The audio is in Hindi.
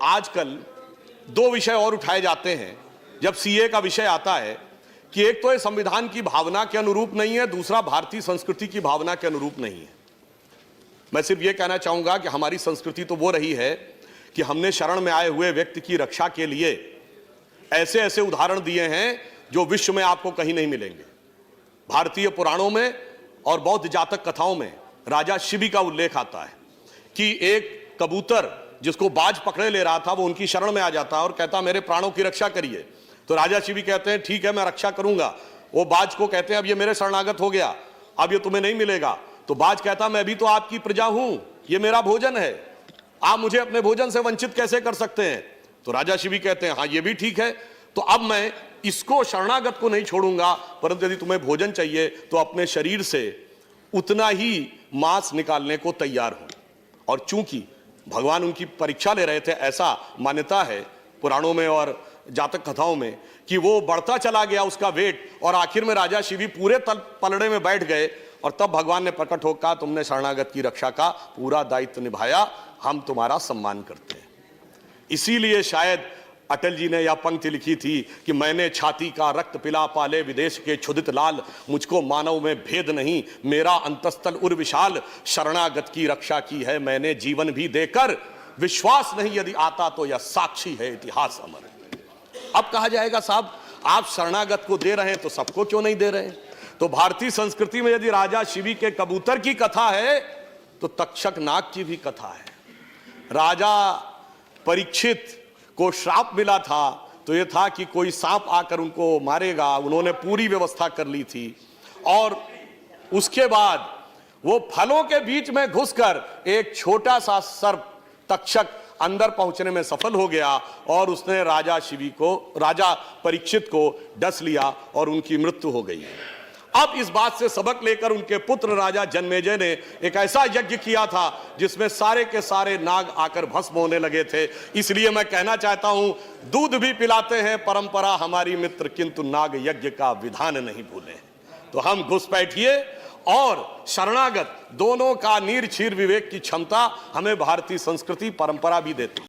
आजकल दो विषय और उठाए जाते हैं जब सीए का विषय आता है कि एक तो ये संविधान की भावना के अनुरूप नहीं है, दूसरा भारतीय संस्कृति की भावना के अनुरूप नहीं है। मैं सिर्फ ये कहना चाहूंगा कि हमारी संस्कृति तो वो रही है कि हमने शरण में आए हुए व्यक्ति की रक्षा के लिए ऐसे ऐसे उदाहरण दिए हैं जो विश्व में आपको कहीं नहीं मिलेंगे। भारतीय पुराणों में और बौद्ध जातक कथाओं में राजा शिबी का उल्लेख आता है कि एक कबूतर जिसको बाज पकड़े ले रहा था वो उनकी शरण में आ जाता है और कहता मेरे प्राणों की रक्षा करिए। तो राजा शिबी कहते हैं ठीक है मैं रक्षा करूंगा। वो बाज को कहते हैं अब ये मेरे शरणागत हो गया, अब ये तुम्हें नहीं मिलेगा। तो बाज कहता मैं भी तो आपकी प्रजा हूं, ये मेरा भोजन है, आप मुझे अपने भोजन से वंचित कैसे कर सकते हैं। तो राजा शिबी कहते हैं हाँ ये भी ठीक है, तो अब मैं इसको शरणागत को नहीं छोड़ूंगा, परंतु यदि तुम्हें भोजन चाहिए तो अपने शरीर से उतना ही मांस निकालने को तैयार हो। और चूंकि भगवान उनकी परीक्षा ले रहे थे, ऐसा मान्यता है पुराणों में और जातक कथाओं में कि वो बढ़ता चला गया उसका वेट, और आखिर में राजा शिवी पूरे पलड़े में बैठ गए। और तब भगवान ने प्रकट होकर कहा तुमने शरणागत की रक्षा का पूरा दायित्व निभाया, हम तुम्हारा सम्मान करते हैं। इसीलिए शायद अटल जी ने यह पंक्ति लिखी थी कि मैंने छाती का रक्त पिला पाले विदेश के क्षुधित लाल, मुझको मानव में भेद नहीं मेरा अंतस्थल उर विशाल, शरणागत की रक्षा की है मैंने जीवन भी देकर, विश्वास नहीं यदि आता तो यह साक्षी है इतिहास अमर। अब कहा जाएगा साहब आप शरणागत को दे रहे हैं तो सबको क्यों नहीं दे रहे हैं। तो भारतीय संस्कृति में यदि राजा शिवी के कबूतर की कथा है तो तक्षक नाग की भी कथा है। राजा परीक्षित को श्राप मिला था तो यह था कि कोई सांप आकर उनको मारेगा, उन्होंने पूरी व्यवस्था कर ली थी। और उसके बाद वो फलों के बीच में घुसकर एक छोटा सा सर्प तक्षक अंदर पहुंचने में सफल हो गया और उसने राजा परीक्षित को डस लिया और उनकी मृत्यु हो गई। अब इस बात से सबक लेकर उनके पुत्र राजा जन्मेजय ने एक ऐसा यज्ञ किया था जिसमें सारे के सारे नाग आकर भस्म होने लगे थे। इसलिए मैं कहना चाहता हूं दूध भी पिलाते हैं परंपरा हमारी मित्र, किंतु नाग यज्ञ का विधान नहीं भूले। तो हम घुसपैठिए और शरणागत दोनों का नीर छीर विवेक की क्षमता हमें भारतीय संस्कृति परंपरा भी देती है।